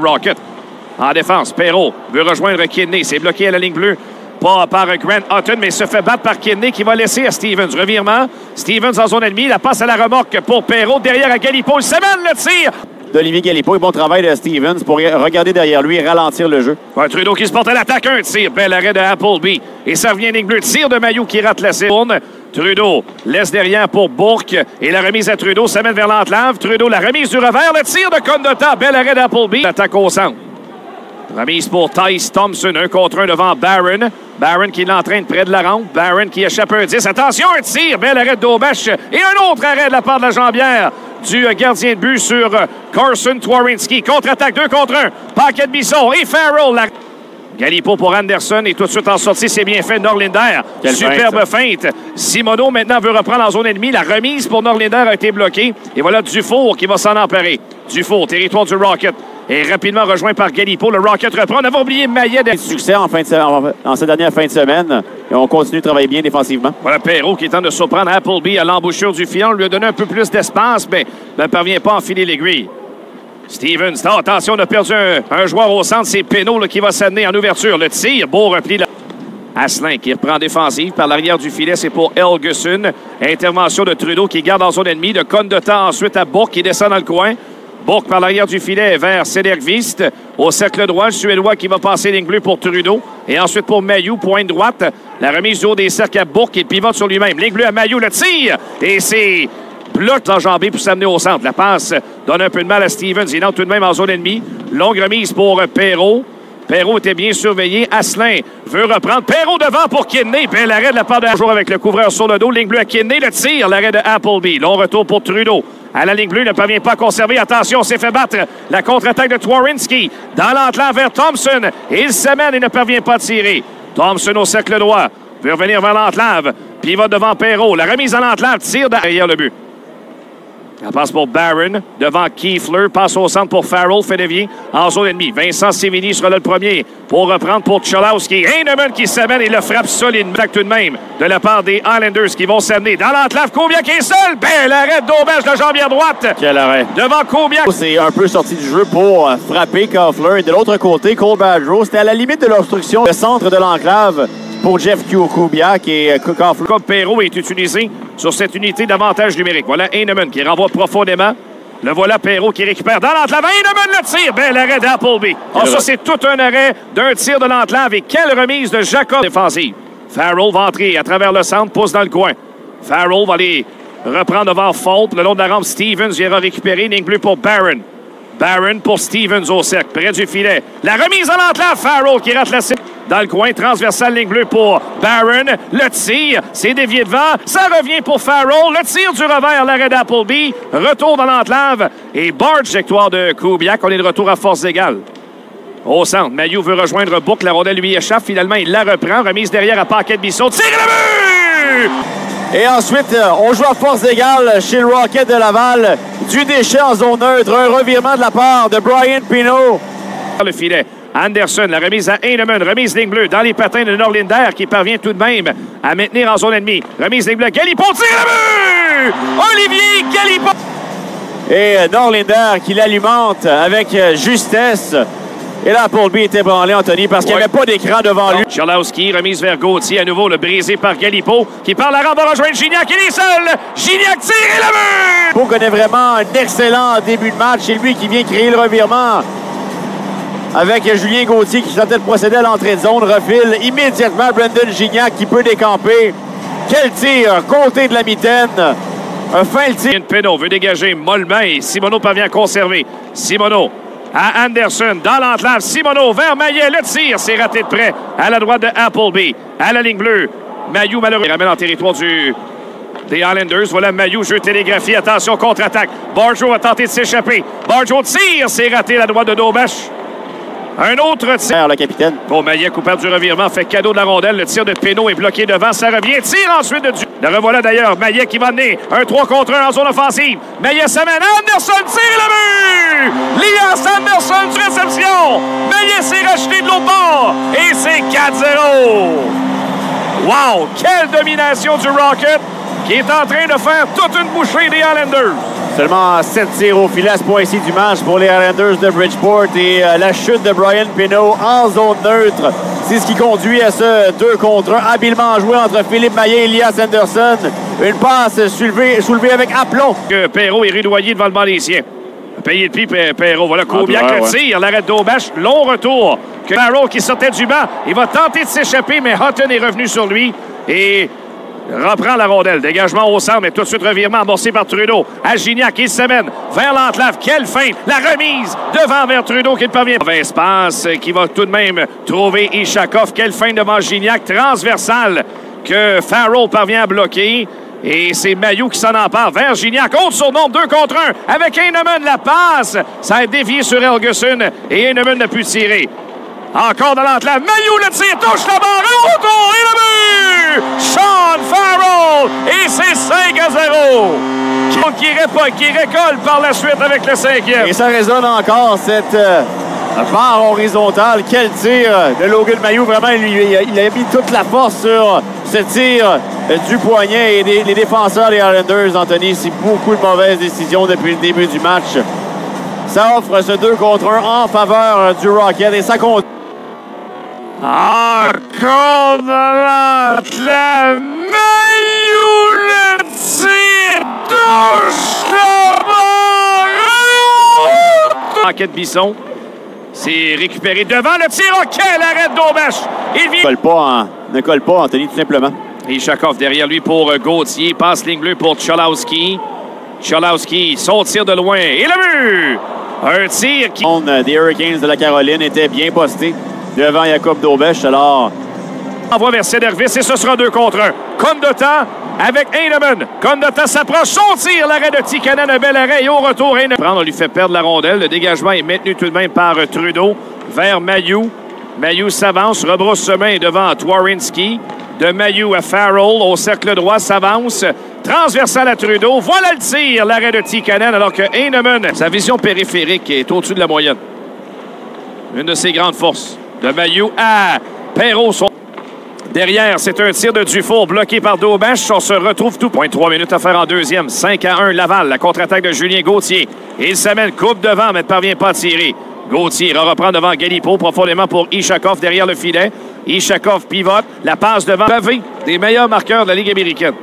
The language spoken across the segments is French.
Rocket. En défense, Perreault veut rejoindre Kidney. C'est bloqué à la ligne bleue. Pas par Grant Hutton, mais se fait battre par Kidney qui va laisser à Stevens. Revirement. Stevens en zone ennemie. La passe à la remorque pour Perreault. Derrière à Galipo. Il s'amène le tir. D'Olivier Galipo. Et bon travail de Stevens pour regarder derrière lui et ralentir le jeu. Ouais, Trudeau qui se porte à l'attaque. Un tir. Bel arrêt de Appleby. Et ça revient ligne bleue. Tir de Mailloux qui rate la cible. Trudeau laisse derrière pour Bourque. Et la remise à Trudeau s'amène vers l'enclave. Trudeau, la remise du revers. Le tir de Condota. Bel arrêt d'Appleby. L'attaque au centre. Remise pour Tyce Thompson. 1 contre 1 devant Barron. Barron qui l'entraîne près de la rampe. Barron qui échappe un 10. Attention, un tir. Bel arrêt d'Aubèche. Et un autre arrêt de la part de la jambière du gardien de but sur Carson Twarynski. Contre-attaque 2 contre 1. Paquet de Bisson et Farrell. Galipo pour Anderson et tout de suite en sortie, c'est bien fait. Norlinder, superbe feinte. Simoneau maintenant veut reprendre en zone ennemie. La remise pour Norlinder a été bloquée. Et voilà Dufour qui va s'en emparer. Dufour, territoire du Rocket. Et rapidement rejoint par Galipo. Le Rocket reprend. On avait oublié Maillet. Succès en cette dernière fin de semaine. Et on continue de travailler bien défensivement. Voilà Perreault qui tente de surprendre Appleby à l'embouchure du filet. On lui a donné un peu plus d'espace, mais ne parvient pas à enfiler l'aiguille. Stevens, attention, on a perdu un joueur au centre. C'est Penault qui va s'amener en ouverture. Le tir, beau repli. Asselin qui reprend défensive par l'arrière du filet. C'est pour Helgeson. Intervention de Trudeau qui garde en zone ennemie. De Condota ensuite à Bourque qui descend dans le coin. Bourque par l'arrière du filet vers Cederqvist. Au cercle droit, le Suédois qui va passer ligne bleue pour Trudeau. Et ensuite pour Mailloux, pointe droite. La remise du haut des cercles à Bourque qui pivote sur lui-même. Ligne bleue à Mailloux, le tir. Et c'est bloc enjambé pour s'amener au centre. La passe donne un peu de mal à Stevens. Il entre tout de même en zone ennemie. Longue remise pour Perreault. Perreault était bien surveillé. Asselin veut reprendre. Perreault devant pour Kidney. Bel arrêt de la part de jour avec le couvreur sur le dos. Ligne bleue à Kidney. Le tir. L'arrêt de Appleby. Long retour pour Trudeau. À la ligne bleue, il ne parvient pas à conserver. Attention, s'est fait battre. La contre-attaque de Twarynski. Dans l'enclave vers Thompson. Il s'amène et ne parvient pas à tirer. Thompson au cercle droit. Veut revenir vers l'enclave. Puis il va devant Perreault. La remise en enclave. Tire derrière le but. La passe pour Barron, devant Kiefler, passe au centre pour Farrell, fait dévier en zone ennemie. Vincent Sévigny sera là le premier pour reprendre pour Cholowski. Heinemann qui s'amène et le frappe solidement tout de même de la part des Islanders qui vont s'amener dans l'enclave. Kubiak est seul. Bel arrêt d'Aubèche de jambière droite. Quel arrêt. Devant Kubiak. C'est un peu sorti du jeu pour frapper Koffler. Et de l'autre côté, Cole Badgerow, c'était à la limite de l'obstruction. Le centre de l'enclave pour Jeff Kubiak et Koffler. Comme Perreault est utilisé sur cette unité d'avantage numérique. Voilà Heinemann qui renvoie profondément. Le voilà Perreault qui récupère dans l'enclave. Heinemann le tire. Bel arrêt d'Appleby. Oh, ça, c'est tout un arrêt d'un tir de l'enclave. Et quelle remise de Jacob défensive. Farrell va entrer à travers le centre, pousse dans le coin. Farrell va aller reprendre devant Fault. Le long de la rampe, Stevens viendra récupérer. Ligne bleue pour Barron. Barron pour Stevens au cercle, près du filet. La remise en l'enclave. Farrell qui rate la cible. Dans le coin, transversal, ligne bleue pour Barron. Le tir, c'est dévié devant. Ça revient pour Farrell. Le tir du revers, l'arrêt d'Appleby. Retour dans l'enclave. Et barge, victoire de Kubiak. On est de retour à force égale. Au centre, Mailloux veut rejoindre Bourque. La rondelle lui échappe. Finalement, il la reprend. Remise derrière à Paquet de Bisson. Tire le but! Et ensuite, on joue à force égale chez le Rocket de Laval. Du déchet en zone neutre. Un revirement de la part de Brian Pinault. Le filet. Anderson, la remise à Heinemann, remise ligne bleue dans les patins de Norlinder qui parvient tout de même à maintenir en zone ennemie. Remise ligne bleue, Galipo tire le but! Olivier Galipo! Et Norlinder qui l'alimente avec justesse. Et là, Appleby était branlé, Anthony, parce qu'il n'y avait pas d'écran devant lui. Cholowski, remise vers Gauthier, à nouveau le brisé par Galipo, qui par la rampe va rejoindre Gignac, il est seul! Gignac tire et le but! Galipo connaît vraiment un excellent début de match. C'est lui qui vient créer le revirement. Avec Julien Gauthier qui tentait de procéder à l'entrée de zone, refile immédiatement Brendan Gignac qui peut décamper. Quel tir, côté de la mitaine. Un fin tir. Penault veut dégager mollement et Simoneau parvient à conserver. Simoneau à Anderson, dans l'enclave. Simoneau vers Maillet, le tir, c'est raté de près. À la droite de Appleby, à la ligne bleue. Mailloux, malheureux, il ramène en territoire des Islanders. Voilà Mailloux, jeu télégraphie. Attention, contre-attaque. Barjo a tenté de s'échapper. Barjo tire, c'est raté à la droite de Daubèche. Un autre tir. Le capitaine. Bon, Maillet, coupable du revirement, fait cadeau de la rondelle. Le tir de Penault est bloqué devant. Ça revient. Tire ensuite de du. Le revoilà d'ailleurs. Maillet qui va mener un 3 contre 1 en zone offensive. Maillet s'amène. Anderson tire le but! Lias Anderson de réception. Maillet s'est racheté de l'autre bord. Et c'est 4-0. Wow! Quelle domination du Rocket qui est en train de faire toute une bouchée des Islanders. Seulement 7 tirs au filet à ce point-ci du match pour les Islanders de Bridgeport. Et la chute de Brian Pinault en zone neutre, c'est ce qui conduit à ce 2 contre 1 habilement joué entre Philippe Maillet et Elias Anderson. Une passe soulevée avec aplomb. Perreault est rudoyé devant le banc des siens. Payé de pied, Perreault. Voilà Kubiak le tire. L'arrêt d'Aubach. Long retour. Farrell qui sortait du banc. Il va tenter de s'échapper, mais Hutton est revenu sur lui. Et reprend la rondelle. Dégagement au centre, mais tout de suite revirement amorcé par Trudeau. À Gignac, il se mène vers l'entlave. Quelle feinte! La remise devant vers Trudeau qui ne parvient pas. Espace qui va tout de même trouver Ishakov. Quelle feinte devant Gignac. Transversale que Farrell parvient à bloquer. Et c'est Mailloux qui s'en empare vers Gignac. Autre surnombre, 2 contre 1. Avec Heinemann, la passe. Ça a dévié sur Helgeson. Et Heinemann n'a pu tirer. Encore dans l'entlave. Mailloux le tire, touche la barre. Et retour, et le but! Sean Farrell. Et c'est 5-0. Qui récolte par la suite avec le 5e. Et ça résonne encore, cette barre horizontale. Quel tir de Logan Mailloux. Vraiment, il a mis toute la force sur ce tir du poignet. Et les défenseurs des Islanders, Anthony, c'est beaucoup de mauvaises décisions depuis le début du match. Ça offre ce 2 contre 1 en faveur du Rocket. Et ça compte. Encore dans l'entlave. Mailloux le tire, touche la barre. Enquête Bisson. C'est récupéré devant le tir. Oh, quel arrêt d'Aubach. Il vient. Ne colle pas, Anthony, tout simplement. Ishakov derrière lui pour Gauthier. Passe ligne bleue pour Cholowski. Cholowski, son tir de loin. Et le but! Un tir qui... Des Hurricanes de la Caroline était bien posté devant Jakub Dobeš. Alors, envoie vers Sedervis et ce sera 2 contre 1. Condota avec Heinemann. Condota s'approche. Son tir, l'arrêt de Tikkanen. Un bel arrêt et au retour, Heinemann. On lui fait perdre la rondelle. Le dégagement est maintenu tout de même par Trudeau vers Mailloux. Mailloux s'avance, rebrousse chemin devant Twarinski. De Mailloux à Farrell au cercle droit s'avance. Transversal à Trudeau. Voilà le tir, l'arrêt de Tikkanen, alors que Heinemann, sa vision périphérique est au-dessus de la moyenne. Une de ses grandes forces. De Mailloux à Perreault. Derrière, c'est un tir de Dufour bloqué par Dobach. On se retrouve tout. 3 minutes à faire en deuxième. 5-1 Laval. La contre-attaque de Julien Gauthier. Il s'amène, coupe devant, mais ne parvient pas à tirer. Gauthier reprend devant Galipo, profondément pour Ishakov derrière le filet. Ishakov pivote. La passe devant Pavé, des meilleurs marqueurs de la Ligue américaine.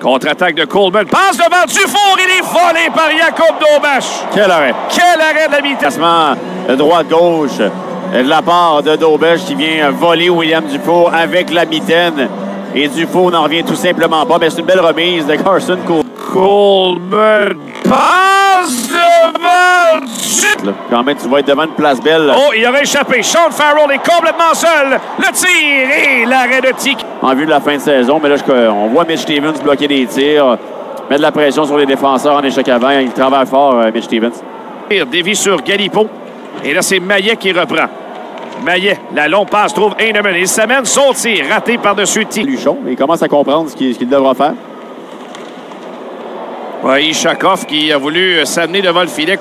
Contre-attaque de Coleman. Passe devant Dufour. Il est volé par Jakub Dobach. Quel arrêt. Quel arrêt de la mi-temps. Droite-gauche de la part de Dobach qui vient voler William Dufour avec la mitaine. Et Dufour n'en revient tout simplement pas. Mais c'est une belle remise de Carson Coleman. Passe devant Dufour. Quand même, tu vas être devant une place belle. Oh, il aurait échappé. Sean Farrell est complètement seul. Le tir et l'arrêt de Tic. En vue de la fin de saison, mais là, on voit Mitch Stevens bloquer des tirs, mettre de la pression sur les défenseurs en échec avant. Il travaille fort, Mitch Stevens. Dévie sur Galipo. Et là, c'est Maillet qui reprend. Maillet, la longue passe, trouve Heinemann. Il s'amène, son tir, raté par-dessus Tic. Luchon, il commence à comprendre ce qu'il devra faire. Ouais, Ishakov qui a voulu s'amener devant le filet.